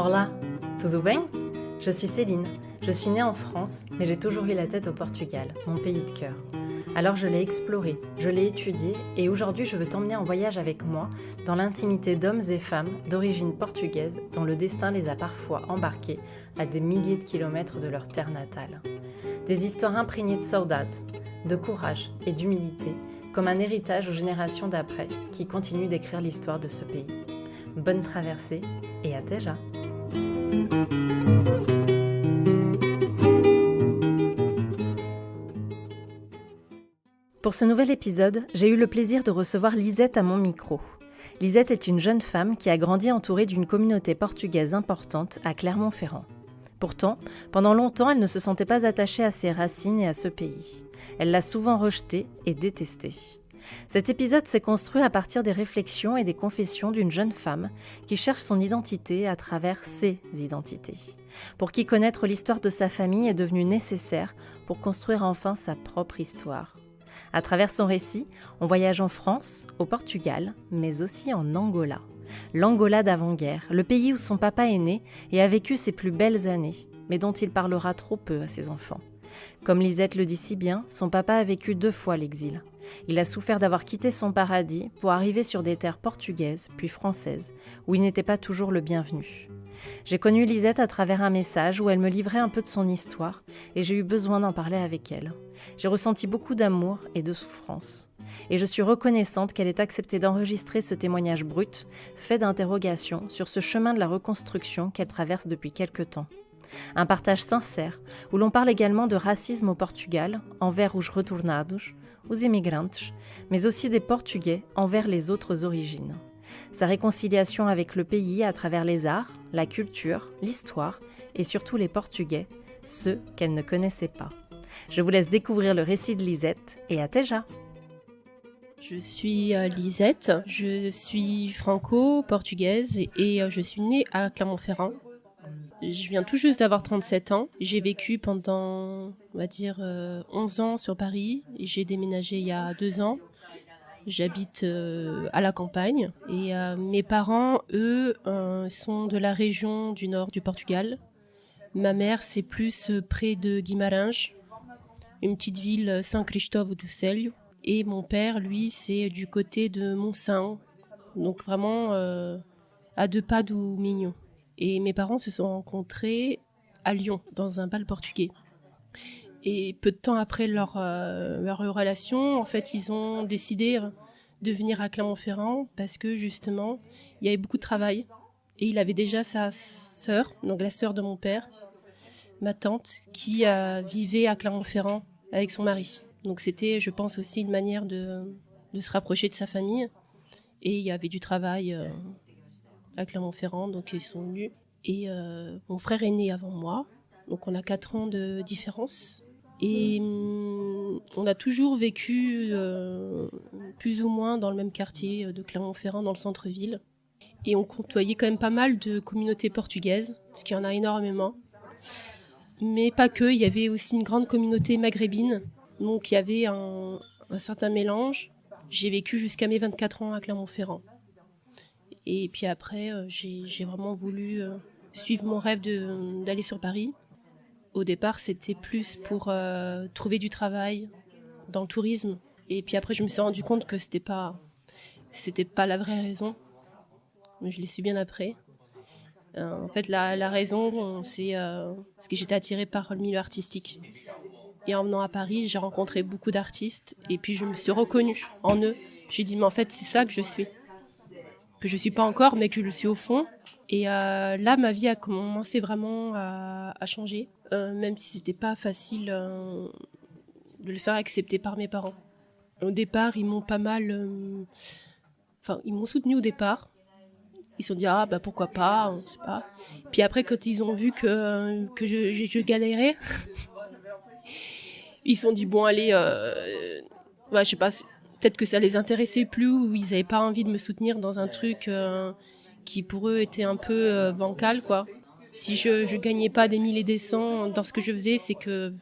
Olá, tudo bem? Je suis Céline. Je suis née en France, mais j'ai toujours eu la tête au Portugal, mon pays de cœur. Alors je l'ai exploré, je l'ai étudié et aujourd'hui je veux t'emmener en voyage avec moi dans l'intimité d'hommes et femmes d'origine portugaise dont le destin les a parfois embarqués à des milliers de kilomètres de leur terre natale. Des histoires imprégnées de saudade, de courage et d'humilité, comme un héritage aux générations d'après qui continuent d'écrire l'histoire de ce pays. Bonne traversée et à déjà. Pour ce nouvel épisode, j'ai eu le plaisir de recevoir Lisette à mon micro. Lisette est une jeune femme qui a grandi entourée d'une communauté portugaise importante à Clermont-Ferrand. Pourtant, pendant longtemps, elle ne se sentait pas attachée à ses racines et à ce pays. Elle l'a souvent rejeté et détesté. Cet épisode s'est construit à partir des réflexions et des confessions d'une jeune femme qui cherche son identité à travers ses identités, pour qui connaître l'histoire de sa famille est devenu nécessaire pour construire enfin sa propre histoire. À travers son récit, on voyage en France, au Portugal, mais aussi en Angola. L'Angola d'avant-guerre, le pays où son papa est né et a vécu ses plus belles années, mais dont il parlera trop peu à ses enfants. Comme Lisette le dit si bien, son papa a vécu 2 fois l'exil. Il a souffert d'avoir quitté son paradis pour arriver sur des terres portugaises, puis françaises, où il n'était pas toujours le bienvenu. J'ai connu Lisette à travers un message où elle me livrait un peu de son histoire et j'ai eu besoin d'en parler avec elle. J'ai ressenti beaucoup d'amour et de souffrance. Et je suis reconnaissante qu'elle ait accepté d'enregistrer ce témoignage brut, fait d'interrogations sur ce chemin de la reconstruction qu'elle traverse depuis quelque temps. Un partage sincère où l'on parle également de racisme au Portugal envers os retornados, os imigrantes, mais aussi des Portugais envers les autres origines. Sa réconciliation avec le pays à travers les arts, la culture, l'histoire et surtout les Portugais, ceux qu'elle ne connaissait pas. Je vous laisse découvrir le récit de Lisette et à déjà. Je suis Lisette, je suis franco-portugaise et je suis née à Clermont-Ferrand. Je viens tout juste d'avoir 37 ans. J'ai vécu pendant, on va dire, 11 ans sur Paris. J'ai déménagé il y a 2 ans. J'habite à la campagne. Et mes parents, eux, sont de la région du nord du Portugal. Ma mère, c'est plus près de Guimarães, une petite ville São Cristóvão do Célio. Et mon père, lui, c'est du côté de Montsão. Donc vraiment à 2 pas d'où Mignon. Et mes parents se sont rencontrés à Lyon, dans un bal portugais. Et peu de temps après leur relation, en fait, ils ont décidé de venir à Clermont-Ferrand parce que, justement, il y avait beaucoup de travail. Et il avait déjà sa sœur, donc la sœur de mon père, ma tante, qui vivait à Clermont-Ferrand avec son mari. Donc c'était, je pense, aussi une manière de se rapprocher de sa famille. Et il y avait du travail à Clermont-Ferrand, donc ils sont venus. Et mon frère est né avant moi, donc on a 4 ans de différence. Et on a toujours vécu plus ou moins dans le même quartier de Clermont-Ferrand, dans le centre-ville. Et on côtoyait quand même pas mal de communautés portugaises, parce qu'il y en a énormément. Mais pas que, il y avait aussi une grande communauté maghrébine, donc il y avait un certain mélange. J'ai vécu jusqu'à mes 24 ans à Clermont-Ferrand. Et puis après, j'ai vraiment voulu suivre mon rêve d'aller sur Paris. Au départ, c'était plus pour trouver du travail dans le tourisme. Et puis après, je me suis rendu compte que c'était pas la vraie raison. Mais je l'ai su bien après. En fait, la raison, c'est parce que j'étais attirée par le milieu artistique. Et en venant à Paris, j'ai rencontré beaucoup d'artistes. Et puis, je me suis reconnue en eux. J'ai dit, mais en fait, c'est ça que je suis. Que je suis pas encore, mais que je le suis au fond. Et là, ma vie a commencé vraiment à changer, même si c'était pas facile de le faire accepter par mes parents. Au départ, ils m'ont pas mal... ils m'ont soutenu au départ. Ils se sont dit, ah, bah pourquoi pas, on sait pas. Puis après, quand ils ont vu que je galérais, ils se sont dit, bon, allez, je sais pas, peut-être que ça les intéressait plus ou ils avaient pas envie de me soutenir dans un truc qui pour eux était un peu bancal, quoi. Si je gagnais pas des 1000 et des 100 dans ce que je faisais, c'est que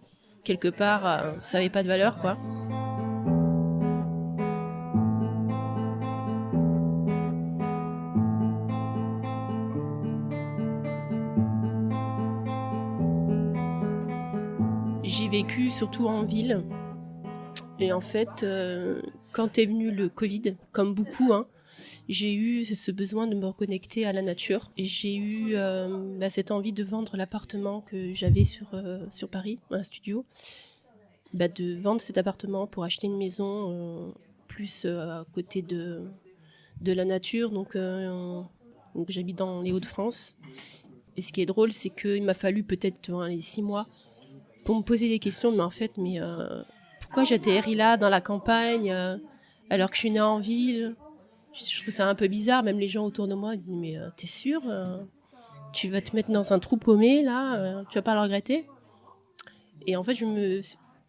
quelque part ça avait pas de valeur, quoi. J'ai vécu surtout en ville. Et en fait, quand est venu le Covid, comme beaucoup, j'ai eu ce besoin de me reconnecter à la nature. Et j'ai eu cette envie de vendre l'appartement que j'avais sur Paris, un studio. De vendre cet appartement pour acheter une maison plus à côté de la nature. Donc j'habite dans les Hauts-de-France. Et ce qui est drôle, c'est qu'il m'a fallu peut-être les 6 mois pour me poser des questions. Mais en fait, pourquoi j'atterris là, dans la campagne, alors que je suis née en ville? Je trouve ça un peu bizarre. Même les gens autour de moi disent, mais t'es sûre tu vas te mettre dans un trou paumé, là, tu vas pas le regretter? Et en fait, je me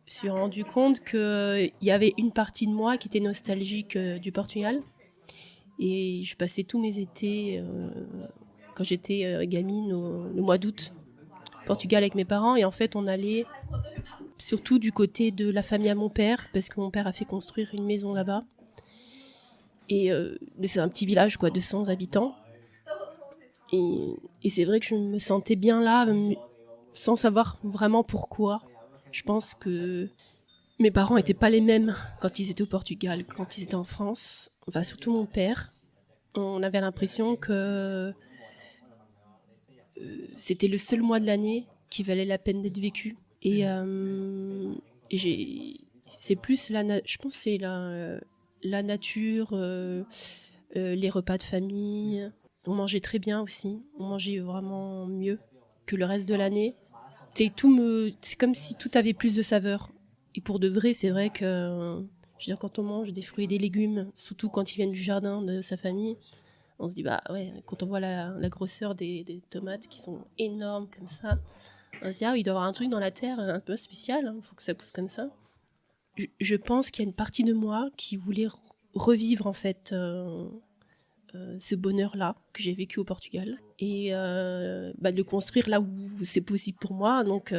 suis rendu compte qu'il y avait une partie de moi qui était nostalgique du Portugal. Et je passais tous mes étés, quand j'étais gamine, le mois d'août, au Portugal avec mes parents. Et en fait, on allait surtout du côté de la famille à mon père, parce que mon père a fait construire une maison là-bas. Et c'est un petit village, 200 habitants. Et c'est vrai que je me sentais bien là, sans savoir vraiment pourquoi. Je pense que mes parents n'étaient pas les mêmes quand ils étaient au Portugal, quand ils étaient en France. Enfin, surtout mon père. On avait l'impression que c'était le seul mois de l'année qui valait la peine d'être vécu. Et c'est plus je pense que c'est la nature, les repas de famille. On mangeait très bien aussi. On mangeait vraiment mieux que le reste de l'année. C'est comme si tout avait plus de saveur. Et pour de vrai, c'est vrai que je veux dire, quand on mange des fruits et des légumes, surtout quand ils viennent du jardin de sa famille, on se dit, quand on voit la grosseur des tomates qui sont énormes comme ça, on se dit, il doit y avoir un truc dans la terre un peu spécial, il faut que ça pousse comme ça. Je pense qu'il y a une partie de moi qui voulait revivre en fait ce bonheur-là que j'ai vécu au Portugal et de le construire là où c'est possible pour moi. Donc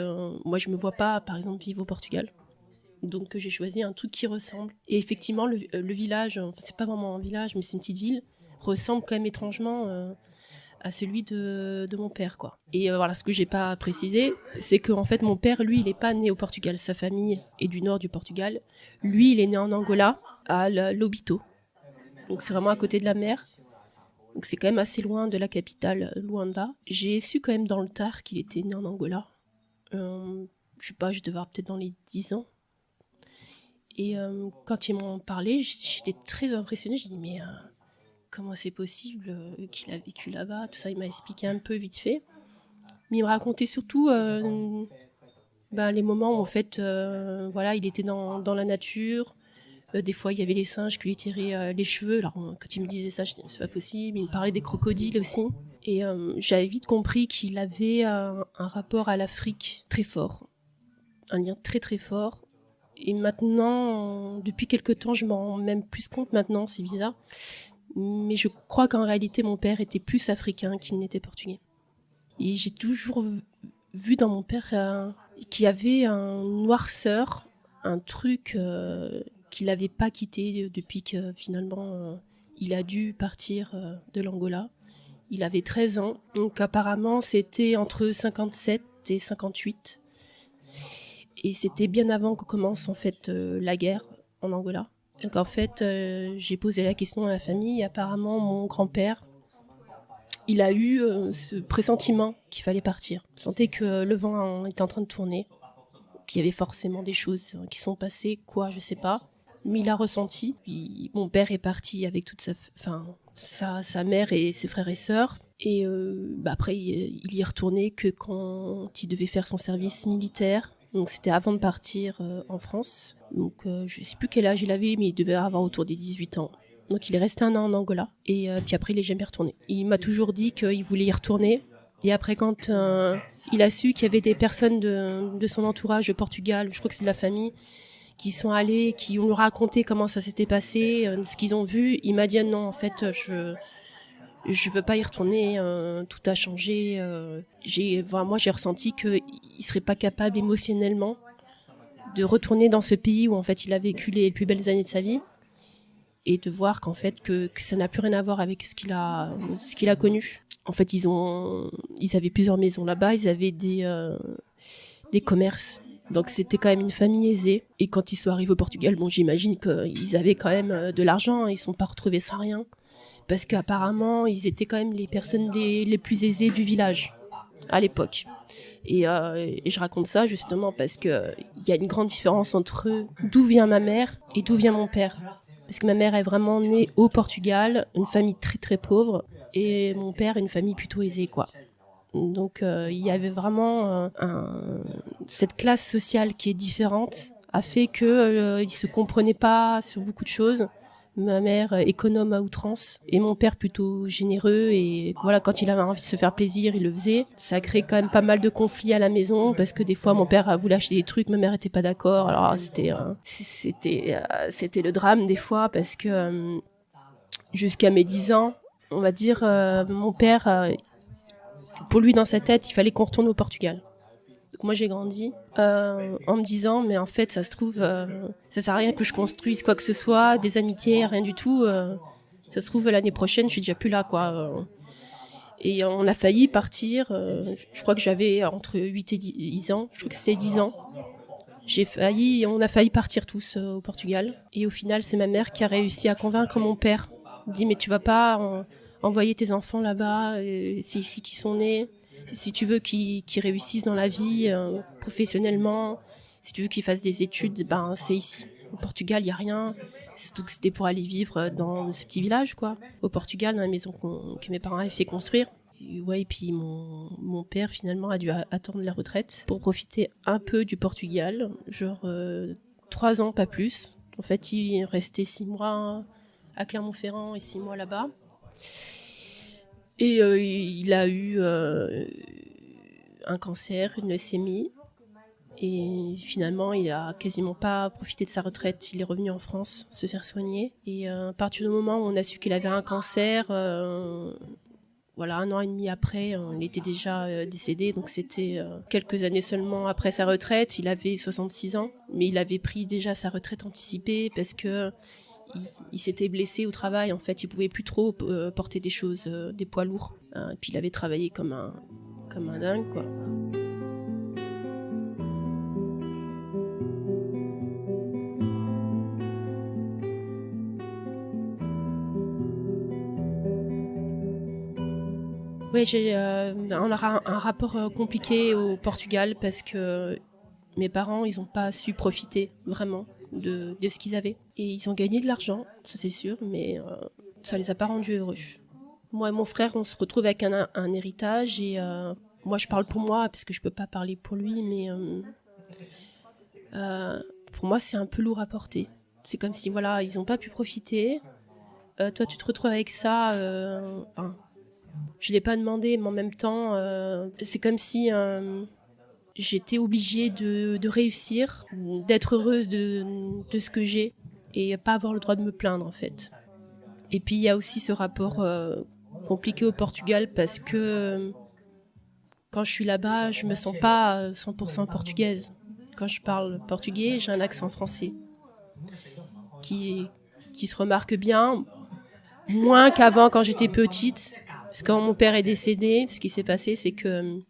moi, je me vois pas, par exemple, vivre au Portugal. Donc j'ai choisi un truc qui ressemble. Et effectivement, le village, c'est pas vraiment un village, mais c'est une petite ville, ressemble quand même étrangement à celui de mon père, quoi. Et voilà, ce que j'ai pas précisé, c'est que en fait mon père, lui, il est pas né au Portugal. Sa famille est du nord du Portugal. Lui, il est né en Angola, à Lobito. Donc c'est vraiment à côté de la mer. Donc c'est quand même assez loin de la capitale, Luanda. J'ai su quand même dans le tard qu'il était né en Angola. Je sais pas, je devais avoir peut-être dans les 10 ans. Et quand ils m'ont parlé, j'étais très impressionnée. Je me dis, mais comment c'est possible qu'il a vécu là-bas? Tout ça, il m'a expliqué un peu vite fait. Mais il me racontait surtout les moments où, en fait, il était dans la nature. Des fois, il y avait les singes qui lui tiraient les cheveux. Alors, quand il me disait ça, je disais, c'est pas possible. Il me parlait des crocodiles aussi. Et j'avais vite compris qu'il avait un rapport à l'Afrique très fort. Un lien très, très fort. Et maintenant, depuis quelques temps, je m'en rends même plus compte maintenant, c'est bizarre. Mais je crois qu'en réalité, mon père était plus africain qu'il n'était portugais. Et j'ai toujours vu dans mon père qu'il y avait un noirceur, un truc qu'il n'avait pas quitté depuis que finalement il a dû partir de l'Angola. Il avait 13 ans, donc apparemment c'était entre 57 et 58. Et c'était bien avant qu'on commence en fait la guerre en Angola. Donc en fait, j'ai posé la question à la famille. Apparemment, mon grand-père, il a eu ce pressentiment qu'il fallait partir. Il sentait que le vent était en train de tourner, qu'il y avait forcément des choses qui sont passées, quoi, je sais pas. Mais il a ressenti. Puis, mon père est parti avec toute sa mère et ses frères et sœurs. Et après, il y est retourné que quand il devait faire son service militaire. Donc c'était avant de partir en France. Donc je sais plus quel âge il avait, mais il devait avoir autour des 18 ans. Donc il est resté 1 an en Angola. Et puis après, il est jamais retourné. Il m'a toujours dit qu'il voulait y retourner. Et après, quand il a su qu'il y avait des personnes de son entourage au Portugal, je crois que c'est de la famille, qui sont allés, qui ont raconté comment ça s'était passé, ce qu'ils ont vu, il m'a dit non, en fait, je veux pas y retourner, tout a changé. Moi, j'ai ressenti qu'il serait pas capable émotionnellement de retourner dans ce pays où en fait il a vécu les plus belles années de sa vie et de voir qu'en fait que ça n'a plus rien à voir avec ce qu'il a connu. En fait, ils avaient plusieurs maisons là-bas, ils avaient des commerces Donc c'était quand même une famille aisée. Et quand ils sont arrivés au Portugal, bon, j'imagine qu'ils avaient quand même de l'argent. Ils ne sont pas retrouvés sans rien. Parce qu'apparemment, ils étaient quand même les personnes les plus aisées du village à l'époque. Et je raconte ça justement parce qu'il y a une grande différence entre d'où vient ma mère et d'où vient mon père. Parce que ma mère est vraiment née au Portugal, une famille très très pauvre, et mon père une famille plutôt aisée, quoi. Donc il y avait vraiment cette classe sociale qui est différente a fait que ils se comprenaient pas sur beaucoup de choses. Ma mère économe à outrance et mon père plutôt généreux, et voilà, quand il avait envie de se faire plaisir, il le faisait. Ça crée quand même pas mal de conflits à la maison parce que des fois mon père voulait acheter des trucs, ma mère était pas d'accord. Alors c'était le drame des fois parce que jusqu'à mes 10 ans, on va dire, mon père, pour lui dans sa tête, il fallait qu'on retourne au Portugal. Donc moi j'ai grandi en me disant mais en fait ça se trouve ça sert à rien que je construise quoi que ce soit, des amitiés, rien du tout. Ça se trouve l'année prochaine je suis déjà plus là, quoi. Et on a failli partir. Je crois que j'avais entre 8 et 10 ans. Je crois que c'était 10 ans. On a failli partir tous au Portugal. Et au final c'est ma mère qui a réussi à convaincre mon père. Il dit mais tu vas pas envoyer tes enfants là-bas. C'est ici qu'ils sont nés. Si tu veux qu'ils réussissent dans la vie professionnellement, si tu veux qu'ils fassent des études, ben c'est ici. Au Portugal, il y a rien. Surtout que c'était pour aller vivre dans ce petit village, quoi. Au Portugal, dans la maison que mes parents avaient fait construire. Et puis mon père finalement a dû attendre la retraite pour profiter un peu du Portugal, genre 3 ans, pas plus. En fait, il restait 6 mois à Clermont-Ferrand et 6 mois là-bas. Et il a eu un cancer, une leucémie. Et finalement, il a quasiment pas profité de sa retraite. Il est revenu en France se faire soigner. Et à partir du moment où on a su qu'il avait un cancer, 1 an et demi après, il était déjà décédé. Donc c'était quelques années seulement après sa retraite. Il avait 66 ans, mais il avait pris déjà sa retraite anticipée parce que il s'était blessé au travail. En fait, il pouvait plus trop porter des choses, des poids lourds. Et puis il avait travaillé comme un dingue, quoi. Oui, on aura un rapport compliqué au Portugal parce que mes parents, ils n'ont pas su profiter vraiment de ce qu'ils avaient. Et ils ont gagné de l'argent, ça c'est sûr, mais ça les a pas rendus heureux. Moi et mon frère, on se retrouve avec un héritage et moi je parle pour moi parce que je peux pas parler pour lui, mais pour moi c'est un peu lourd à porter. C'est comme si voilà, ils n'ont pas pu profiter. Toi tu te retrouves avec ça. Je l'ai pas demandé, mais en même temps, c'est comme si j'étais obligée de réussir, d'être heureuse de ce que j'ai et pas avoir le droit de me plaindre, en fait. Et puis il y a aussi ce rapport compliqué au Portugal parce que quand je suis là-bas, je me sens pas 100% portugaise. Quand je parle portugais, j'ai un accent français qui se remarque bien, moins qu'avant quand j'étais petite. Parce que quand mon père est décédé, ce qui s'est passé, c'est que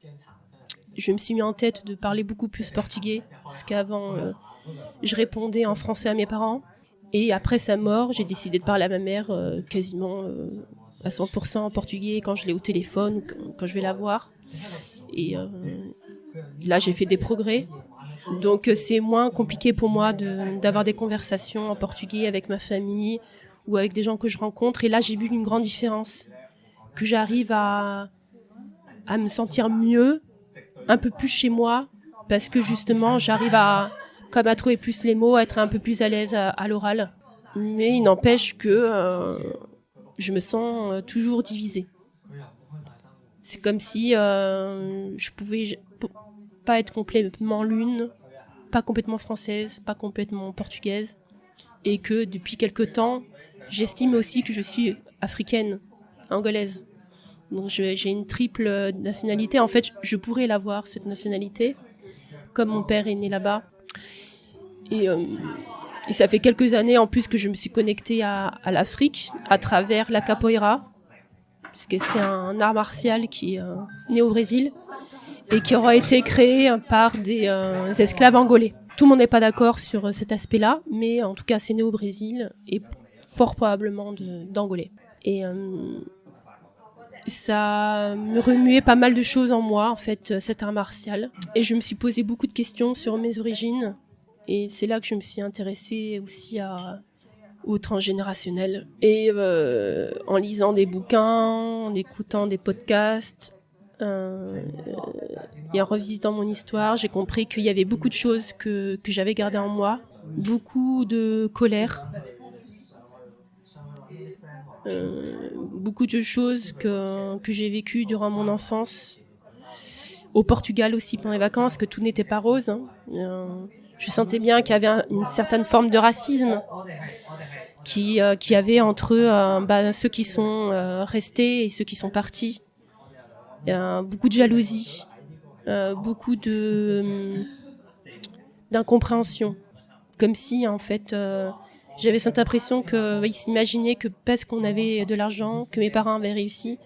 je me suis mis en tête de parler beaucoup plus portugais. Parce qu'avant, je répondais en français à mes parents. Et après sa mort, j'ai décidé de parler à ma mère quasiment à 100% en portugais quand je l'ai au téléphone, quand je vais la voir. Et là, j'ai fait des progrès. Donc, c'est moins compliqué pour moi d'avoir des conversations en portugais avec ma famille ou avec des gens que je rencontre. Et là, j'ai vu une grande différence. Que j'arrive à me sentir mieux, un peu plus chez moi, parce que justement, j'arrive à trouver plus les mots, à être un peu plus à l'aise à l'oral. Mais il n'empêche que je me sens toujours divisée. C'est comme si je pouvais pas être complètement l'une, pas complètement française, pas complètement portugaise, et que depuis quelque temps, j'estime aussi que je suis africaine, angolaise. Donc j'ai une triple nationalité. En fait, je pourrais l'avoir, cette nationalité, comme mon père est né là-bas. Et ça fait quelques années en plus que je me suis connectée à l'Afrique à travers la capoeira, parce que c'est un art martial qui est né au Brésil. et qui aura été créé par des esclaves angolais. Tout le monde n'est pas d'accord sur cet aspect-là, mais en tout cas, c'est né au Brésil et fort probablement d'Angolais. Et ça me remuait pas mal de choses en moi, en fait, cet art martial. Et je me suis posé beaucoup de questions sur mes origines. Et c'est là que je me suis intéressée aussi au transgénérationnel. Et en lisant des bouquins, en écoutant des podcasts, et en revisitant mon histoire, j'ai compris qu'il y avait beaucoup de choses que j'avais gardées en moi, beaucoup de colère, beaucoup de choses que j'ai vécues durant mon enfance, au Portugal aussi pendant les vacances, que tout n'était pas rose. Je sentais bien qu'il y avait une certaine forme de racisme qui y avait entre ceux qui sont restés et ceux qui sont partis. Beaucoup de jalousie, beaucoup d'incompréhension, comme si en fait j'avais cette impression qu'ils s'imaginaient que parce qu'on avait de l'argent, que mes parents avaient réussi,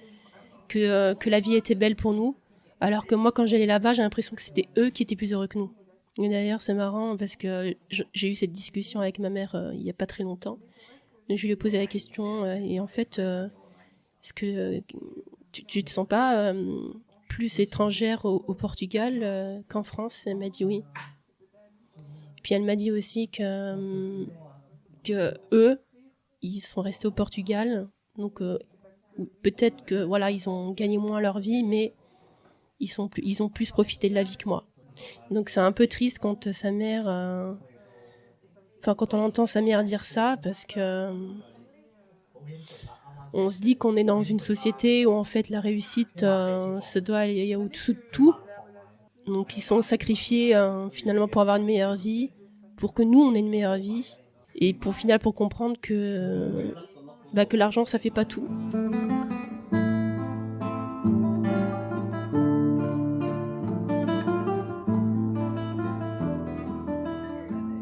que la vie était belle pour nous, alors que moi quand j'allais là-bas j'ai l'impression que c'était eux qui étaient plus heureux que nous. Et d'ailleurs c'est marrant parce que j'ai eu cette discussion avec ma mère il y a pas très longtemps. Je lui ai posé la question et en fait est-ce que tu te sens pas plus étrangère au Portugal qu'en France? Elle m'a dit oui. Puis elle m'a dit aussi que eux, ils sont restés au Portugal, donc peut-être que voilà, ils ont gagné moins leur vie, mais ils ont plus profité de la vie que moi. Donc c'est un peu triste quand sa mère, quand on entend sa mère dire ça, parce que on se dit qu'on est dans une société où en fait la réussite, ça doit aller au-dessous de tout. Donc ils sont sacrifiés finalement pour avoir une meilleure vie, pour que nous on ait une meilleure vie, et pour comprendre que l'argent ça fait pas tout.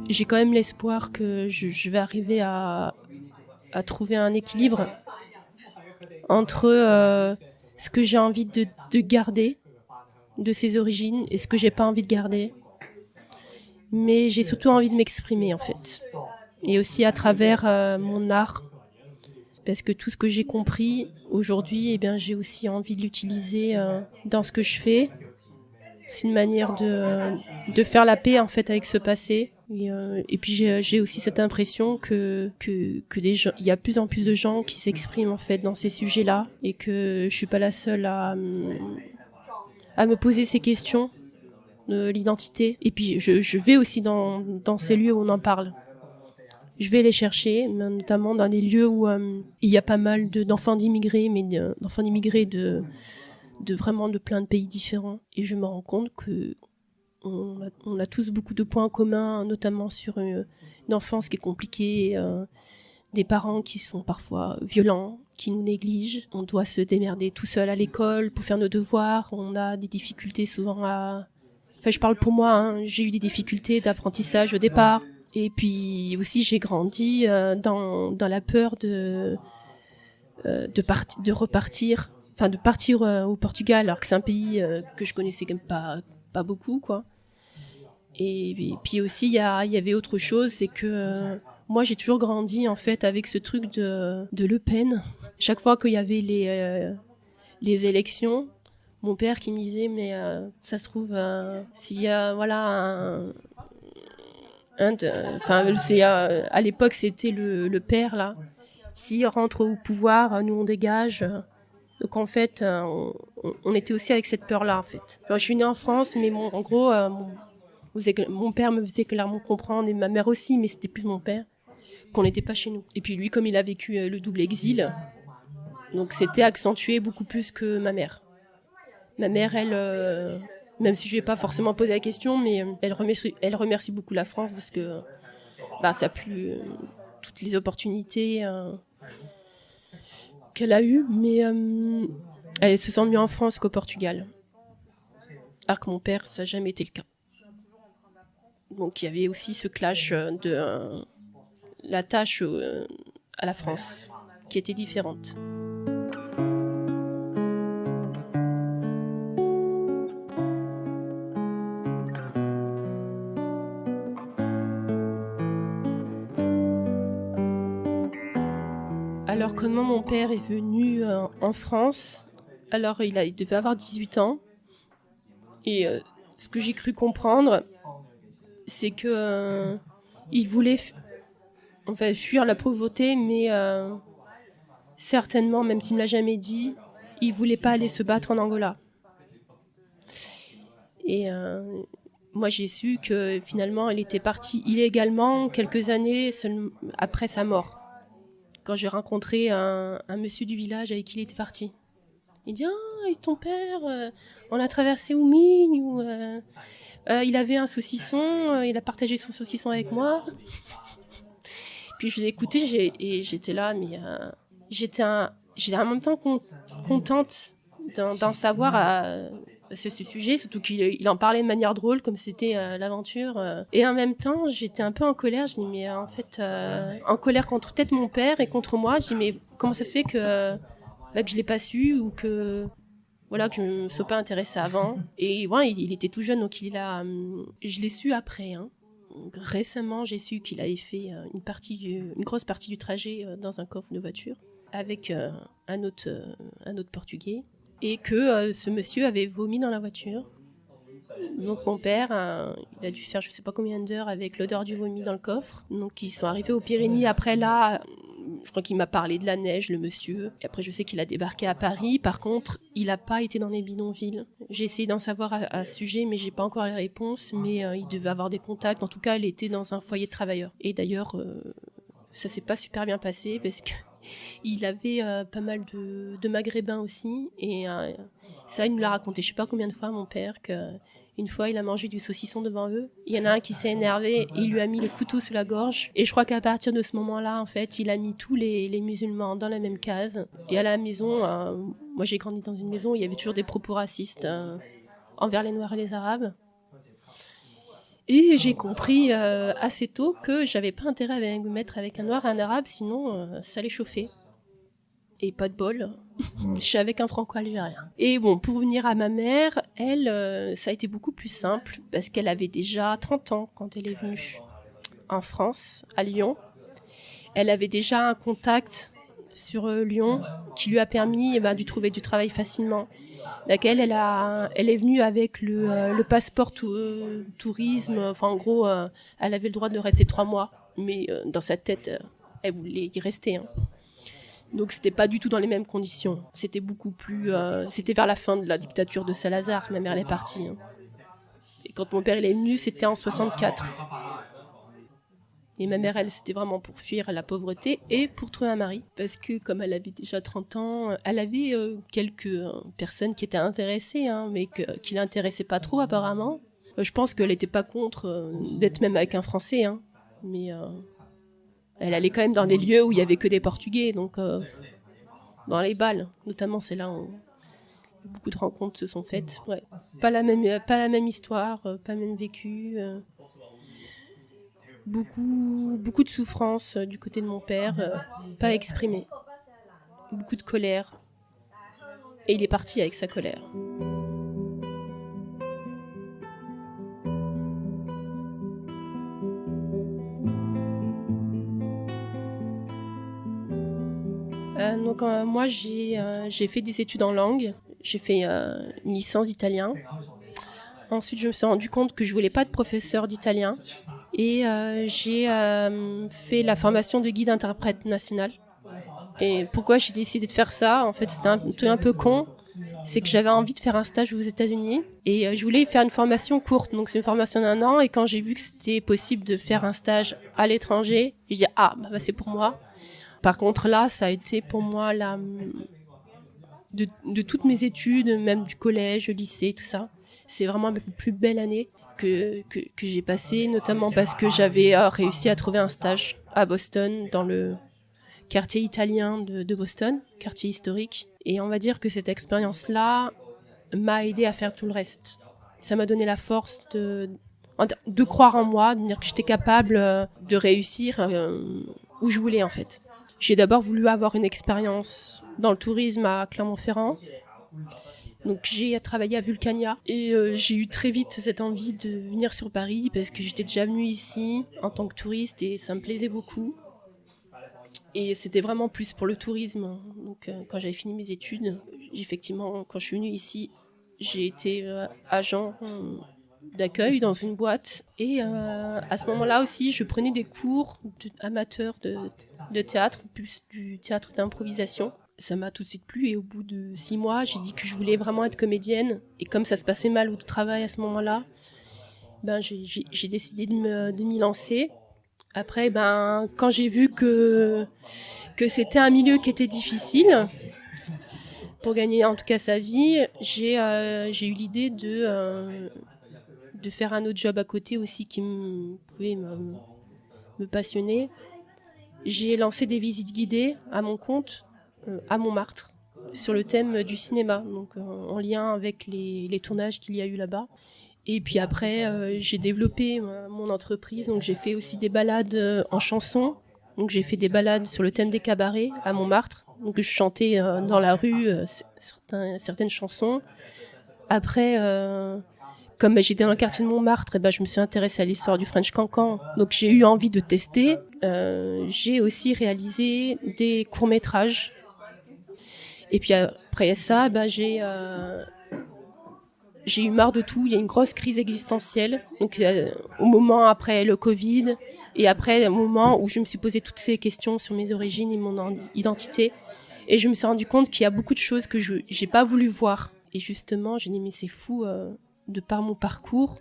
J'ai quand même l'espoir que je vais arriver à trouver un équilibre entre ce que j'ai envie de garder de ses origines et ce que j'ai pas envie de garder. Mais j'ai surtout envie de m'exprimer en fait. Et aussi à travers mon art. Parce que tout ce que j'ai compris aujourd'hui, j'ai aussi envie de l'utiliser dans ce que je fais. C'est une manière de faire la paix en fait avec ce passé. Et puis j'ai aussi cette impression que des gens, il y a de plus en plus de gens qui s'expriment en fait dans ces sujets-là et que je suis pas la seule à me poser ces questions de l'identité. Et puis je vais aussi dans ces lieux où on en parle. Je vais les chercher, notamment dans des lieux où il y a pas mal d'enfants d'immigrés, mais d'enfants d'immigrés de vraiment de plein de pays différents. Et je me rends compte que on a tous beaucoup de points communs, notamment sur une enfance qui est compliquée, des parents qui sont parfois violents, qui nous négligent. On doit se démerder tout seul à l'école pour faire nos devoirs. On a des difficultés souvent je parle pour moi, hein, j'ai eu des difficultés d'apprentissage au départ. Et puis aussi, j'ai grandi dans la peur de repartir, de partir au Portugal, alors que c'est un pays que je connaissais quand même pas beaucoup, quoi. Et puis aussi, il y avait autre chose, c'est que moi, j'ai toujours grandi en fait avec ce truc de Le Pen. Chaque fois qu'il y avait les élections, mon père qui me disait mais ça se trouve s'il y a à l'époque c'était le père là, s'il rentre au pouvoir nous on dégage. Donc en fait on était aussi avec cette peur là en fait. Alors, je suis née en France mais en gros mon père me faisait clairement comprendre et ma mère aussi, mais c'était plus mon père, qu'on n'était pas chez nous. Et puis lui, comme il a vécu le double exil, donc c'était accentué beaucoup plus que ma mère. Ma mère, elle, même si je lui ai pas forcément posé la question, mais elle remercie beaucoup la France parce que ça a plu toutes les opportunités qu'elle a eues, mais elle se sent mieux en France qu'au Portugal. Alors que mon père, ça n'a jamais été le cas. Donc il y avait aussi ce clash de l'attache à la France qui était différente. Alors comment mon père est venu en France? Alors il devait avoir 18 ans. Et ce que j'ai cru comprendre, c'est que il voulait fuir la pauvreté, mais certainement, même s'il me l'a jamais dit, il voulait pas aller se battre en Angola. Et moi, j'ai su que finalement, elle était partie illégalement quelques années après sa mort. Quand j'ai rencontré un monsieur du village avec qui il était parti. Il dit « Ah, et ton père, on a traversé Oumigne, il avait un saucisson, il a partagé son saucisson avec moi. » Puis je l'ai écouté et j'étais là, mais j'étais en même temps contente d'en savoir à ce sujet, surtout qu'il en parlait de manière drôle, comme c'était l'aventure. Et en même temps, j'étais un peu en colère. Je dis, mais en fait, en colère contre peut-être mon père et contre moi. Je dis, mais comment ça se fait que je l'ai pas su ou que je ne me sois pas intéressée avant. Et voilà, il était tout jeune, donc je l'ai su après. Récemment, j'ai su qu'il avait fait une grosse partie du trajet dans un coffre de voiture avec un autre Portugais et que ce monsieur avait vomi dans la voiture. Donc mon père, il a dû faire je sais pas combien d'heures avec l'odeur du vomi dans le coffre. Donc ils sont arrivés aux Pyrénées. Après là, je crois qu'il m'a parlé de la neige, le monsieur. Et après je sais qu'il a débarqué à Paris. Par contre, il n'a pas été dans les bidonvilles. J'ai essayé d'en savoir à ce sujet, mais j'ai pas encore les réponses. Mais il devait avoir des contacts. En tout cas, il était dans un foyer de travailleurs. Et d'ailleurs, ça s'est pas super bien passé parce que il avait pas mal de maghrébins aussi. Et ça, il nous l'a raconté je sais pas combien de fois, mon père, qu'une fois, il a mangé du saucisson devant eux. Il y en a un qui s'est énervé, il lui a mis le couteau sous la gorge. Et je crois qu'à partir de ce moment-là, en fait, il a mis tous les musulmans dans la même case. Et à la maison, moi j'ai grandi dans une maison où il y avait toujours des propos racistes envers les Noirs et les Arabes. Et j'ai compris assez tôt que j'avais pas intérêt à me mettre avec un Noir et un Arabe, sinon ça allait chauffer. Et pas de bol, je suis avec un Franco-Algérien. Et bon, pour venir à ma mère, elle, ça a été beaucoup plus simple, parce qu'elle avait déjà 30 ans quand elle est venue en France, à Lyon. Elle avait déjà un contact sur Lyon qui lui a permis de trouver du travail facilement. Laquelle elle est venue avec le passeport tourisme. Enfin, en gros, elle avait le droit de rester 3 mois, mais dans sa tête, elle voulait y rester. Donc, c'était pas du tout dans les mêmes conditions. C'était beaucoup plus. C'était vers la fin de la dictature de Salazar que ma mère est partie. Et quand mon père il est venu, c'était en 64. Et ma mère, elle, c'était vraiment pour fuir la pauvreté et pour trouver un mari. Parce que comme elle avait déjà 30 ans, elle avait quelques personnes qui étaient intéressées, mais qui l'intéressaient pas trop apparemment. Je pense qu'elle n'était pas contre d'être même avec un Français. Mais elle allait quand même dans des lieux où il y avait que des Portugais. Donc dans les bals, notamment, c'est là où beaucoup de rencontres se sont faites. Ouais. Pas la même histoire, pas le même vécu. Beaucoup de souffrance du côté de mon père, pas exprimée. Beaucoup de colère. Et il est parti avec sa colère. Donc moi j'ai fait des études en langue. J'ai fait une licence d'italien. Ensuite je me suis rendu compte que je voulais pas de professeur d'italien. Et j'ai fait la formation de guide interprète national. Et pourquoi j'ai décidé de faire ça? En fait, c'était un peu con. C'est que j'avais envie de faire un stage aux États-Unis et je voulais faire une formation courte. Donc c'est une formation d'1 an. Et quand j'ai vu que c'était possible de faire un stage à l'étranger, j'ai dit c'est pour moi. Par contre là, ça a été pour moi de toutes mes études, même du collège, lycée, tout ça. C'est vraiment la plus belle année que j'ai passée, notamment parce que j'avais réussi à trouver un stage à Boston, dans le quartier italien de Boston, quartier historique. Et on va dire que cette expérience-là m'a aidée à faire tout le reste. Ça m'a donné la force de croire en moi, de dire que j'étais capable de réussir où je voulais en fait. J'ai d'abord voulu avoir une expérience dans le tourisme à Clermont-Ferrand. Donc j'ai travaillé à Vulcania et j'ai eu très vite cette envie de venir sur Paris parce que j'étais déjà venue ici en tant que touriste et ça me plaisait beaucoup. Et c'était vraiment plus pour le tourisme. Donc, quand j'avais fini mes études, effectivement, quand je suis venue ici, j'ai été agent d'accueil dans une boîte. Et à ce moment-là aussi, je prenais des cours amateurs de théâtre, plus du théâtre d'improvisation. Ça m'a tout de suite plu et au bout de 6 mois, j'ai dit que je voulais vraiment être comédienne. Et comme ça se passait mal au travail à ce moment-là, ben, j'ai décidé de m'y lancer. Après, ben, quand j'ai vu que c'était un milieu qui était difficile, pour gagner en tout cas sa vie, j'ai eu l'idée de faire un autre job à côté aussi qui pouvait me passionner. J'ai lancé des visites guidées à mon compte à Montmartre sur le thème du cinéma, donc en lien avec les tournages qu'il y a eu là-bas. Et puis après, j'ai développé mon entreprise, donc j'ai fait aussi des balades en chansons. Donc j'ai fait des balades sur le thème des cabarets à Montmartre. Donc je chantais dans la rue certaines chansons. Après, comme j'étais dans le quartier de Montmartre, et ben, je me suis intéressée à l'histoire du French Cancan. Donc j'ai eu envie de tester. J'ai aussi réalisé des courts-métrages. Et puis après ça, ben, j'ai eu marre de tout. Il y a une grosse crise existentielle. Donc au moment après le Covid et après un moment où je me suis posé toutes ces questions sur mes origines et mon identité. Et je me suis rendu compte qu'il y a beaucoup de choses que je n'ai pas voulu voir. Et justement, j'ai dit mais c'est fou, de par mon parcours,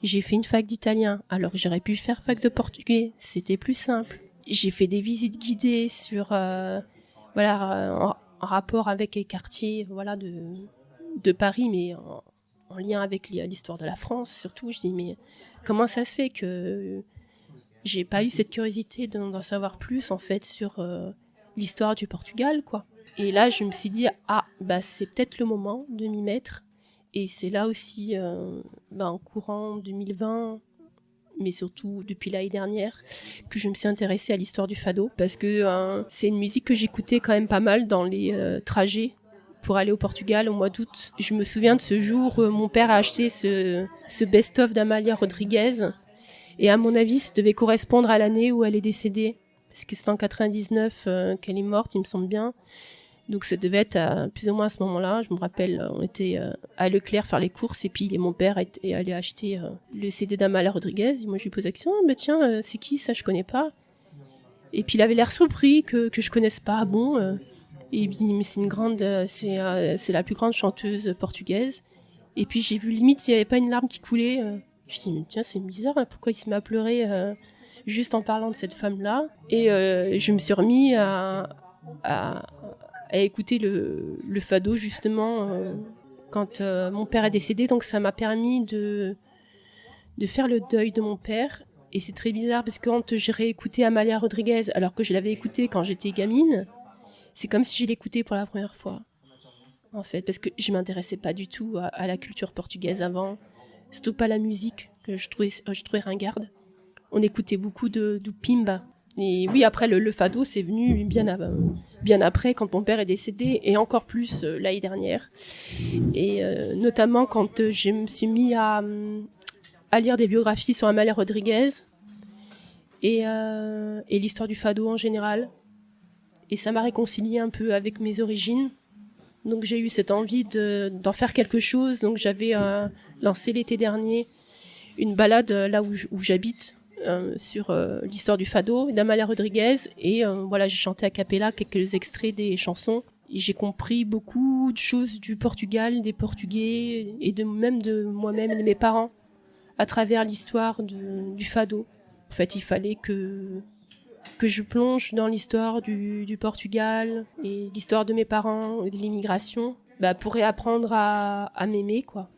j'ai fait une fac d'italien. Alors j'aurais pu faire fac de portugais, c'était plus simple. J'ai fait des visites guidées sur en rapport avec les quartiers de Paris, mais en lien avec l'histoire de la France surtout. Je dis mais comment ça se fait que j'ai pas eu cette curiosité d'en savoir plus en fait sur l'histoire du Portugal, quoi. Et là je me suis dit c'est peut-être le moment de m'y mettre. Et c'est là aussi en courant 2020, mais surtout depuis l'année dernière, que je me suis intéressée à l'histoire du fado, parce que c'est une musique que j'écoutais quand même pas mal dans les trajets pour aller au Portugal au mois d'août. Je me souviens de ce jour où mon père a acheté ce best-of d'Amalia Rodriguez, et à mon avis, ça devait correspondre à l'année où elle est décédée, parce que c'est en 99 qu'elle est morte, il me semble bien. Donc ça devait être plus ou moins à ce moment-là. Je me rappelle, on était à Leclerc faire les courses et puis mon père est allé acheter le CD d'Amalia Rodriguez. Et moi je lui pose la question, tiens, c'est qui ça, je connais pas. Et puis il avait l'air surpris que je connaisse pas. Bon, et il me dit mais c'est une grande, c'est la plus grande chanteuse portugaise. Et puis j'ai vu limite s'il y avait pas une larme qui coulait. Je me dis mais tiens c'est bizarre là, pourquoi il se met à pleurer juste en parlant de cette femme-là. Et je me suis remis à écouter le fado justement quand mon père est décédé. Donc ça m'a permis de faire le deuil de mon père. Et c'est très bizarre parce que quand j'ai réécouté Amalia Rodriguez alors que je l'avais écouté quand j'étais gamine, c'est comme si je l'écoutais pour la première fois en fait, parce que je m'intéressais pas du tout à la culture portugaise avant, surtout pas la musique que je trouvais ringarde. On écoutait beaucoup du Pimba. Et oui, après, le fado, c'est venu bien après, quand mon père est décédé, et encore plus l'année dernière. Et notamment quand je me suis mis à lire des biographies sur Amalia Rodriguez et l'histoire du fado en général. Et ça m'a réconcilié un peu avec mes origines. Donc j'ai eu cette envie d'en faire quelque chose. Donc j'avais lancé l'été dernier une balade là où j'habite, sur l'histoire du fado d'Amalia Rodriguez, et j'ai chanté a cappella quelques extraits des chansons, et j'ai compris beaucoup de choses du Portugal, des Portugais et même de moi-même et de mes parents à travers l'histoire du fado. En fait, il fallait que je plonge dans l'histoire du Portugal et l'histoire de mes parents et de l'immigration, pour réapprendre à m'aimer, quoi.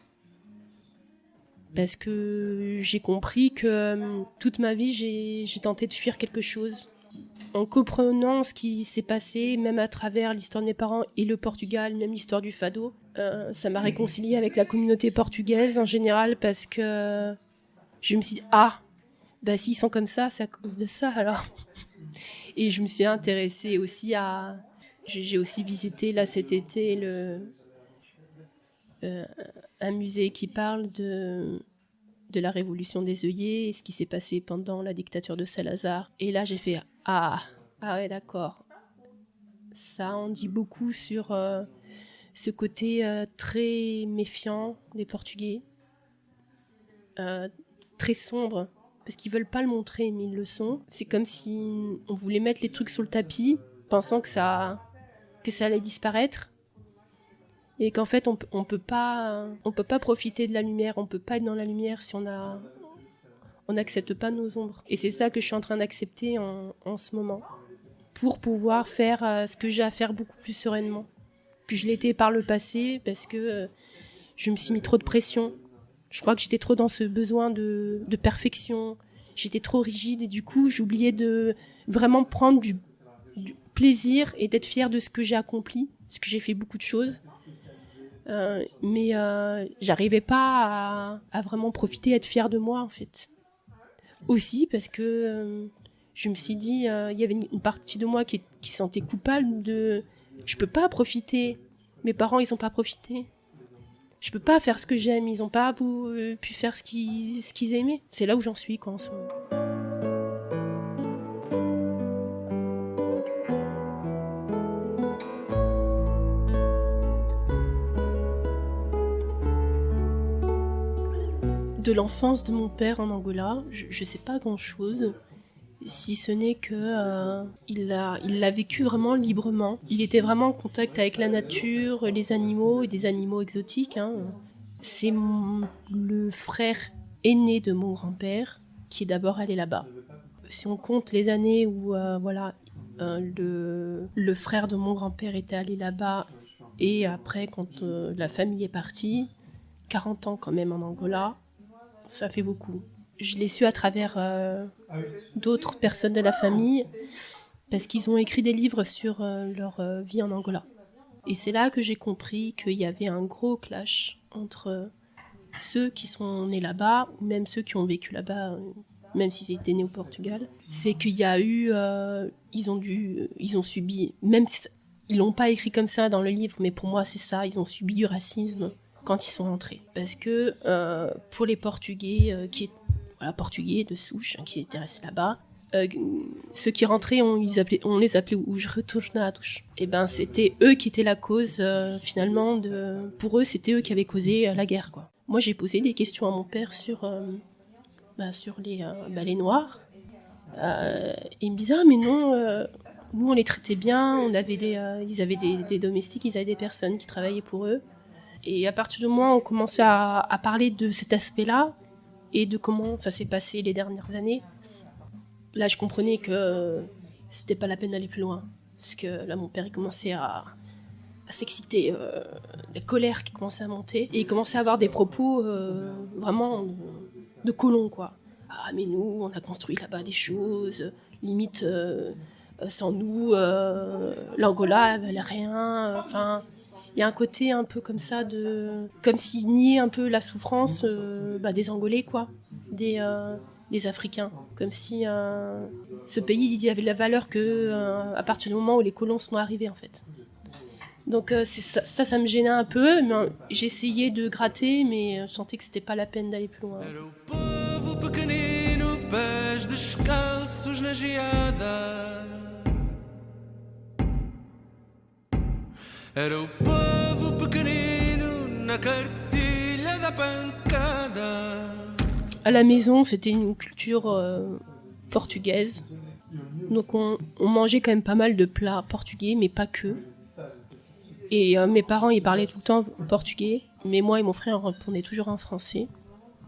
Parce que j'ai compris que toute ma vie, j'ai tenté de fuir quelque chose. En comprenant ce qui s'est passé, même à travers l'histoire de mes parents et le Portugal, même l'histoire du fado, ça m'a réconciliée avec la communauté portugaise en général, parce que je me suis dit, s'ils sont comme ça, c'est à cause de ça alors. Et je me suis intéressée aussi j'ai aussi visité là cet été un musée qui parle de la révolution des œillets et ce qui s'est passé pendant la dictature de Salazar. Et là, j'ai fait Ah ouais, d'accord. Ça en dit beaucoup sur ce côté très méfiant des Portugais, très sombre, parce qu'ils veulent pas le montrer, mais ils le sont. C'est comme si on voulait mettre les trucs sur le tapis, pensant que ça allait disparaître, et qu'en fait on peut pas profiter de la lumière, on peut pas être dans la lumière si on n'accepte pas nos ombres. Et c'est ça que je suis en train d'accepter en ce moment, pour pouvoir faire ce que j'ai à faire beaucoup plus sereinement que je l'étais par le passé, parce que je me suis mis trop de pression. Je crois que j'étais trop dans ce besoin de perfection. J'étais trop rigide et du coup, j'oubliais de vraiment prendre du plaisir et d'être fière de ce que j'ai accompli, parce que j'ai fait beaucoup de choses. Mais j'arrivais pas à vraiment profiter, à être fière de moi, en fait. Aussi parce que je me suis dit, il y avait une partie de moi qui se sentait coupable de... Je peux pas profiter. Mes parents, ils ont pas profité. Je peux pas faire ce que j'aime. Ils ont pas pu faire ce qu'ils aimaient. C'est là où j'en suis, quoi, en ce moment. De l'enfance de mon père en Angola, je sais pas grand-chose. Si ce n'est que il l'a vécu vraiment librement. Il était vraiment en contact avec la nature, les animaux et des animaux exotiques. Hein. C'est le frère aîné de mon grand-père qui est d'abord allé là-bas. Si on compte les années où le frère de mon grand-père était allé là-bas et après quand la famille est partie, 40 ans quand même en Angola, ça fait beaucoup. Je l'ai su à travers d'autres personnes de la famille parce qu'ils ont écrit des livres sur leur vie en Angola. Et c'est là que j'ai compris qu'il y avait un gros clash entre ceux qui sont nés là-bas ou même ceux qui ont vécu là-bas, même s'ils étaient nés au Portugal. C'est qu'il y a eu... ils ont subi... Même si ils l'ont pas écrit comme ça dans le livre, mais pour moi c'est ça, ils ont subi du racisme quand ils sont rentrés. Parce que pour les Portugais portugais de souche, qui étaient restés là-bas, ceux qui rentraient, on les appelait os retornados. Et ben c'était eux qui étaient la cause finalement pour eux c'était eux qui avaient causé la guerre, quoi. Moi j'ai posé des questions à mon père sur les noirs. Et il me disait mais non, nous on les traitait bien, ils avaient des domestiques, ils avaient des personnes qui travaillaient pour eux. Et à partir du moment où on commençait à parler de cet aspect-là, et de comment ça s'est passé les dernières années, là je comprenais que c'était pas la peine d'aller plus loin. Parce que là mon père il commençait à s'exciter, la colère qui commençait à monter, et il commençait à avoir des propos vraiment de colons, quoi. Ah mais nous on a construit là-bas des choses, limite sans nous l'Angola elle valait rien, enfin... Il y a un côté un peu comme ça, comme s'il niait un peu la souffrance des Angolais, quoi, des Africains. Comme si ce pays il avait de la valeur à partir du moment où les colons sont arrivés, en fait. Donc ça me gênait un peu, mais j'essayais de gratter, mais je sentais que c'était pas la peine d'aller plus loin. Era o povo pequenino na cartilha da pancada. À la maison, c'était une culture portugaise. Donc on mangeait quand même pas mal de plats portugais, mais pas que. Et mes parents, ils parlaient tout le temps portugais, mais moi et mon frère, on répondait toujours en français.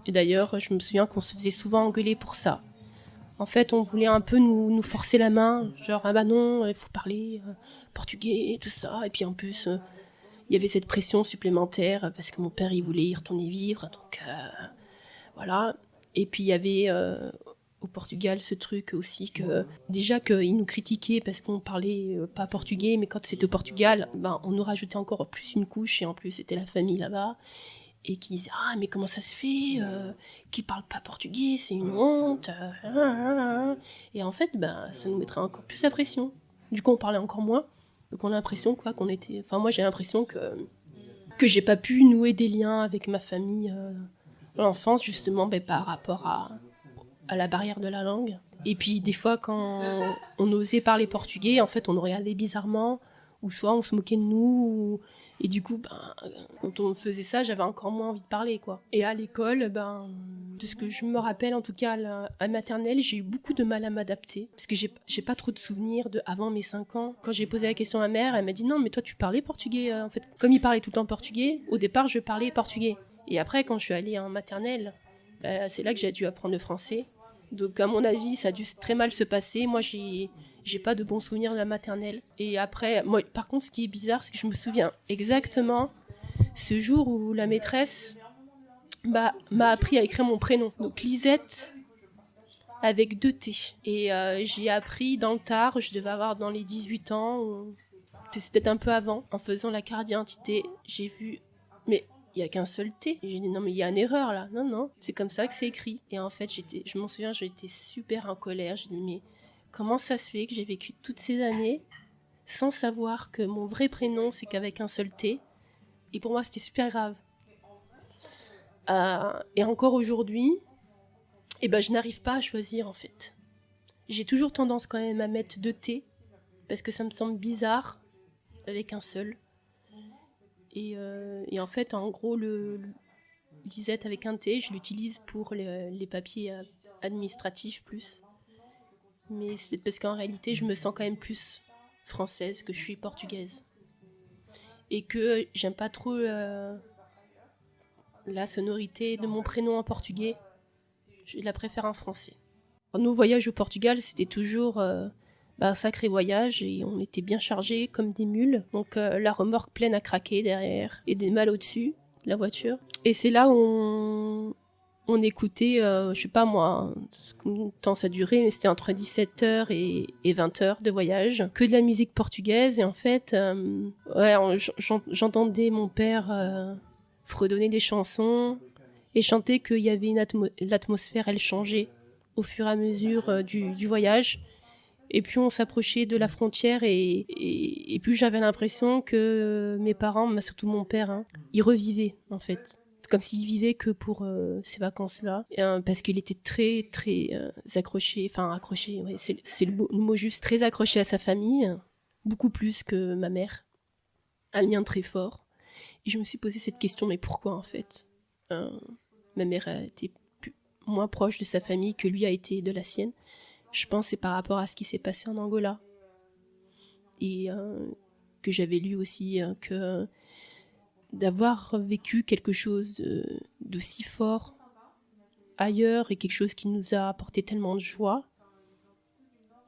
Et d'ailleurs, je me souviens qu'on se faisait souvent engueuler pour ça. En fait, on voulait un peu nous forcer la main, genre ah bah non, il faut parler portugais, tout ça. Et puis en plus, il y avait cette pression supplémentaire parce que mon père il voulait y retourner vivre, donc voilà. Et puis il y avait au Portugal ce truc aussi que déjà qu'ils nous critiquaient parce qu'on parlait pas portugais, mais quand c'était au Portugal, on nous rajoutait encore plus une couche et en plus c'était la famille là-bas. Et qui disaient ah mais comment ça se fait qu'ils parlent pas portugais, c'est une honte. Et en fait ça nous mettrait encore plus la pression. Du coup on parlait encore moins, donc on a l'impression qu'on était, enfin moi j'ai l'impression que j'ai pas pu nouer des liens avec ma famille à l'enfance justement par rapport à la barrière de la langue. Et puis des fois, quand on osait parler portugais, en fait, on nous regardait bizarrement, ou soit on se moquait de nous. Et du coup, quand on faisait ça, j'avais encore moins envie de parler, quoi. Et à l'école, de ce que je me rappelle, en tout cas à maternelle, j'ai eu beaucoup de mal à m'adapter. Parce que j'ai pas trop de souvenirs de avant mes 5 ans. Quand j'ai posé la question à ma mère, elle m'a dit non, mais toi, tu parlais portugais. En fait, comme il parlait tout le temps portugais, au départ, je parlais portugais. Et après, quand je suis allée en maternelle, c'est là que j'ai dû apprendre le français. Donc, à mon avis, ça a dû très mal se passer. Moi, j'ai pas de bons souvenirs de la maternelle. Et après, moi, par contre, ce qui est bizarre, c'est que je me souviens exactement ce jour où la maîtresse m'a appris à écrire mon prénom. Donc, Lisette avec 2 T. Et j'ai appris dans le tard, je devais avoir dans les 18 ans, c'était peut-être un peu avant, en faisant la carte d'identité, j'ai vu, mais il n'y a qu'un seul T. Et j'ai dit non mais il y a une erreur là. Non, c'est comme ça que c'est écrit. Et en fait, je m'en souviens, j'étais super en colère. J'ai dit mais comment ça se fait que j'ai vécu toutes ces années sans savoir que mon vrai prénom c'est qu'avec un seul T. Et pour moi c'était super grave. Et encore aujourd'hui, je n'arrive pas à choisir en fait. J'ai toujours tendance quand même à mettre 2 T parce que ça me semble bizarre avec un seul. Et en fait, en gros, le Lisette avec un T, je l'utilise pour les papiers administratifs plus. Mais c'est parce qu'en réalité, je me sens quand même plus française que je suis portugaise. Et que j'aime pas trop la sonorité de mon prénom en portugais. Je la préfère en français. Nos voyages au Portugal, c'était toujours un sacré voyage et on était bien chargés comme des mules. Donc la remorque pleine à craquer derrière et des malles au-dessus de la voiture. Et c'est là où on écoutait, je sais pas moi, combien de temps ça durait, mais c'était entre 17h et 20h de voyage. Que de la musique portugaise et en fait, j'entendais mon père fredonner des chansons et chanter qu'il y avait l'atmosphère, elle changeait au fur et à mesure du voyage. Et plus on s'approchait de la frontière et plus j'avais l'impression que mes parents, surtout mon père, ils revivaient en fait. Comme s'il vivait que pour ces vacances-là. Parce qu'il était très, très accroché, ouais, c'est le mot juste, très accroché à sa famille, beaucoup plus que ma mère. Un lien très fort. Et je me suis posé cette question, mais pourquoi en fait ma mère a été moins proche de sa famille que lui a été de la sienne. Je pense que c'est par rapport à ce qui s'est passé en Angola. Et que j'avais lu aussi que d'avoir vécu quelque chose d'aussi fort ailleurs et quelque chose qui nous a apporté tellement de joie,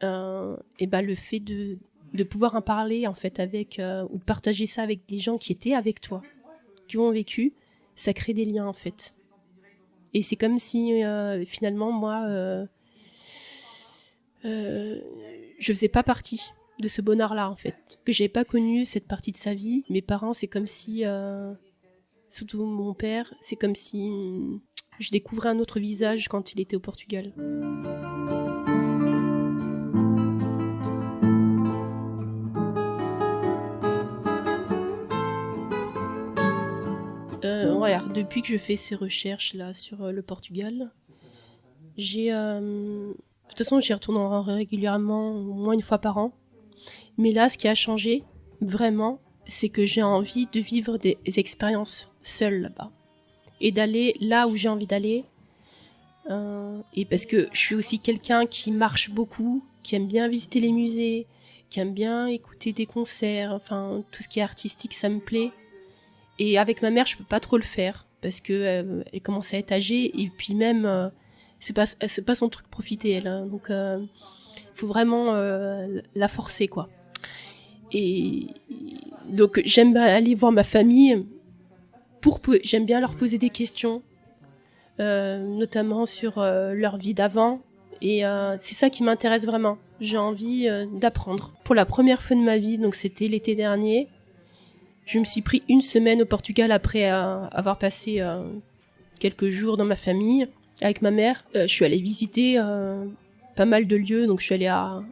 le fait de pouvoir en parler en fait avec ou de partager ça avec des gens qui étaient avec toi, qui ont vécu, ça crée des liens en fait. Et c'est comme si finalement moi je faisais pas partie de ce bonheur-là en fait, que j'avais pas connu cette partie de sa vie. Mes parents, c'est comme si surtout mon père, c'est comme si je découvrais un autre visage quand il était au Portugal. Depuis que je fais ces recherches là sur le Portugal, j'ai de toute façon j'y retourne régulièrement, au moins une fois par an. Mais là, ce qui a changé vraiment, c'est que j'ai envie de vivre des expériences seule là-bas et d'aller là où j'ai envie d'aller. Et parce que je suis aussi quelqu'un qui marche beaucoup, qui aime bien visiter les musées, qui aime bien écouter des concerts, enfin tout ce qui est artistique, ça me plaît. Et avec ma mère, je peux pas trop le faire parce que elle commence à être âgée et puis même c'est pas son truc profiter elle. Donc faut vraiment la forcer quoi. Et donc j'aime aller voir ma famille j'aime bien leur poser des questions notamment sur leur vie d'avant et c'est ça qui m'intéresse vraiment. J'ai envie d'apprendre. Pour la première fois de ma vie, donc c'était l'été dernier, je me suis pris une semaine au Portugal après avoir passé quelques jours dans ma famille avec ma mère. Je suis allée visiter pas mal de lieux, donc je suis allée à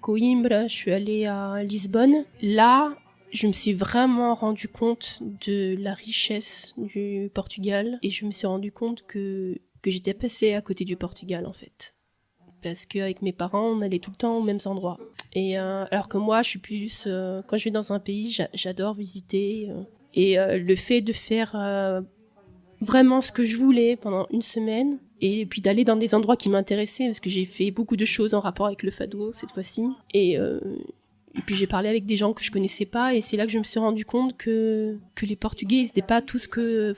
Coimbra, je suis allée à Lisbonne. Là, je me suis vraiment rendu compte de la richesse du Portugal et je me suis rendu compte que j'étais passée à côté du Portugal en fait. parce qu'avec mes parents, on allait tout le temps aux mêmes endroits. Et alors que moi, je suis plus... quand je vais dans un pays, j'adore visiter. Et le fait de faire vraiment ce que je voulais pendant une semaine, et puis d'aller dans des endroits qui m'intéressaient, parce que j'ai fait beaucoup de choses en rapport avec le fado cette fois-ci. Et puis j'ai parlé avec des gens que je connaissais pas, et c'est là que je me suis rendu compte que les Portugais, ils étaient pas tous comme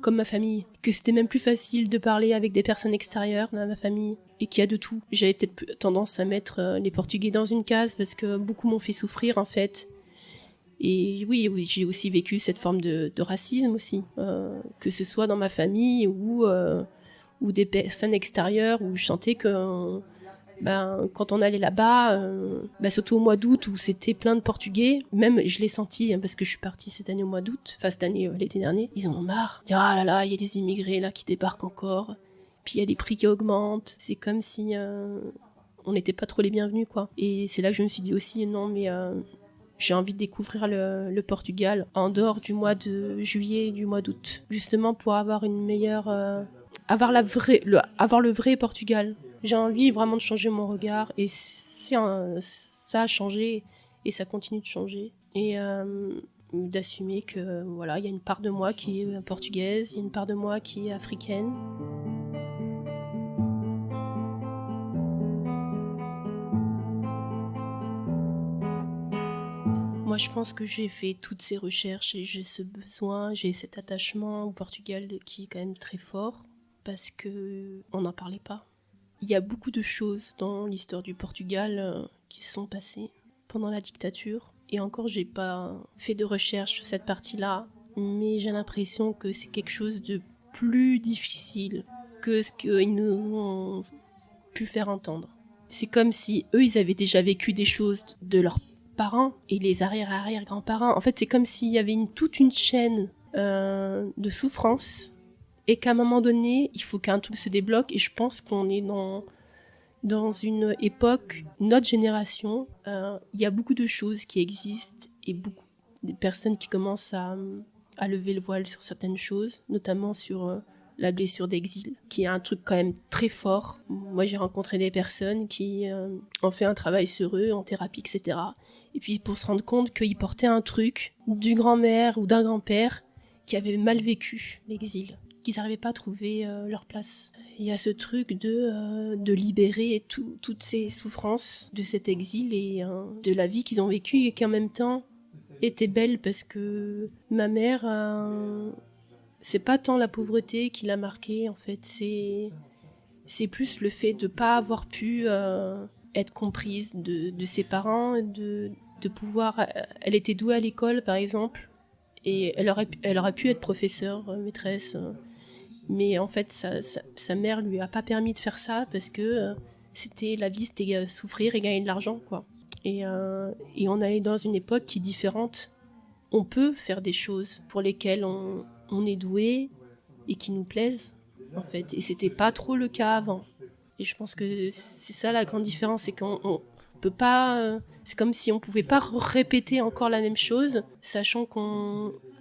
ma famille. Que c'était même plus facile de parler avec des personnes extérieures à ma famille, et qu'il y a de tout. J'avais peut-être tendance à mettre les Portugais dans une case, parce que beaucoup m'ont fait souffrir, en fait. Et oui, j'ai aussi vécu cette forme de racisme aussi, que ce soit dans ma famille ou des personnes extérieures, où je sentais que... quand on allait là-bas, surtout au mois d'août où c'était plein de Portugais, même je l'ai senti parce que je suis partie cette année au mois d'août, enfin cette année, l'été dernier, ils en ont marre. Ah là là, il y a des immigrés là qui débarquent encore, puis il y a les prix qui augmentent, c'est comme si on n'était pas trop les bienvenus quoi. Et c'est là que je me suis dit aussi non mais j'ai envie de découvrir le Portugal en dehors du mois de juillet et du mois d'août, justement pour avoir une meilleure, avoir le vrai Portugal. J'ai envie vraiment de changer mon regard et ça a changé et ça continue de changer. Et d'assumer que voilà, il y a une part de moi qui est portugaise, il y a une part de moi qui est africaine. Moi, je pense que j'ai fait toutes ces recherches et j'ai ce besoin, j'ai cet attachement au Portugal qui est quand même très fort parce que on n'en parlait pas. Il y a beaucoup de choses dans l'histoire du Portugal qui se sont passées pendant la dictature. Et encore, j'ai pas fait de recherche sur cette partie-là, mais j'ai l'impression que c'est quelque chose de plus difficile que ce qu'ils nous ont pu faire entendre. C'est comme si eux, ils avaient déjà vécu des choses de leurs parents et les arrière-arrière-grands-parents. En fait, c'est comme s'il y avait toute une chaîne de souffrance. Et qu'à un moment donné, il faut qu'un truc se débloque. Et je pense qu'on est dans une époque, notre génération, il y a beaucoup de choses qui existent et beaucoup de personnes qui commencent à lever le voile sur certaines choses, notamment sur la blessure d'exil, qui est un truc quand même très fort. Moi, j'ai rencontré des personnes qui ont fait un travail sur eux, en thérapie, etc. Et puis pour se rendre compte qu'ils portaient un truc d'une grand-mère ou d'un grand-père qui avait mal vécu l'exil, qu'ils n'arrivaient pas à trouver leur place. Il y a ce truc de libérer toutes ces souffrances de cet exil et de la vie qu'ils ont vécue et qui en même temps était belle parce que ma mère, c'est pas tant la pauvreté qui l'a marquée en fait, c'est plus le fait de pas avoir pu être comprise de ses parents, de pouvoir... Elle était douée à l'école par exemple et elle aurait pu être professeure, maîtresse... Mais en fait, sa mère lui a pas permis de faire ça parce que la vie, c'était souffrir et gagner de l'argent, quoi. Et on est dans une époque qui est différente. On peut faire des choses pour lesquelles on est doué et qui nous plaisent, en fait. Et c'était pas trop le cas avant. Et je pense que c'est ça la grande différence, c'est qu'on peut pas... c'est comme si on pouvait pas répéter encore la même chose, sachant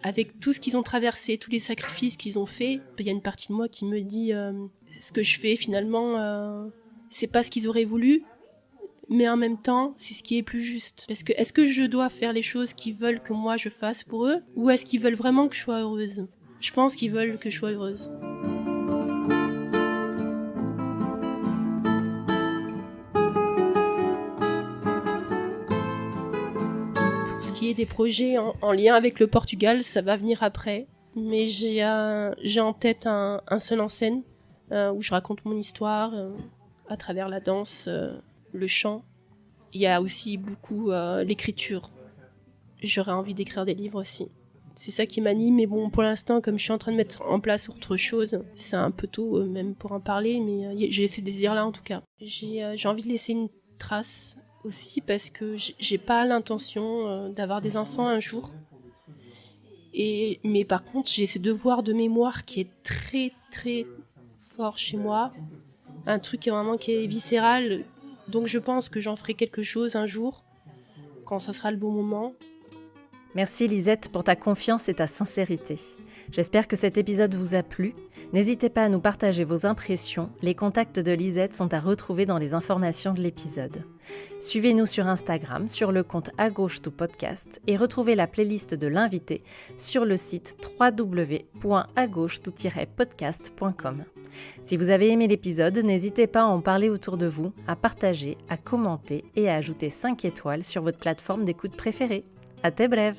avec tout ce qu'ils ont traversé, tous les sacrifices qu'ils ont fait, il y a une partie de moi qui me dit ce que je fais finalement, c'est pas ce qu'ils auraient voulu, mais en même temps, c'est ce qui est plus juste. Parce que est-ce que je dois faire les choses qu'ils veulent que moi je fasse pour eux, ou est-ce qu'ils veulent vraiment que je sois heureuse ? Je pense qu'ils veulent que je sois heureuse. Qui est des projets en lien avec le Portugal, ça va venir après. Mais j'ai en tête un seul en scène où je raconte mon histoire à travers la danse, le chant. Il y a aussi beaucoup l'écriture. J'aurais envie d'écrire des livres aussi. C'est ça qui m'anime, mais bon, pour l'instant, comme je suis en train de mettre en place autre chose, c'est un peu tôt même pour en parler, mais j'ai ce désir-là en tout cas. J'ai envie de laisser une trace aussi parce que j'ai pas l'intention d'avoir des enfants un jour. Mais par contre, j'ai ce devoir de mémoire qui est très très fort chez moi. Un truc qui est viscéral. Donc je pense que j'en ferai quelque chose un jour, quand ça sera le bon moment. Merci Lisette pour ta confiance et ta sincérité. J'espère que cet épisode vous a plu. N'hésitez pas à nous partager vos impressions. Les contacts de Lisette sont à retrouver dans les informations de l'épisode. Suivez-nous sur Instagram, sur le compte À Gauche Tout Podcast et retrouvez la playlist de l'invité sur le site www.agauchetout-podcast.com. Si vous avez aimé l'épisode, n'hésitez pas à en parler autour de vous, à partager, à commenter et à ajouter 5 étoiles sur votre plateforme d'écoute préférée. À très brève!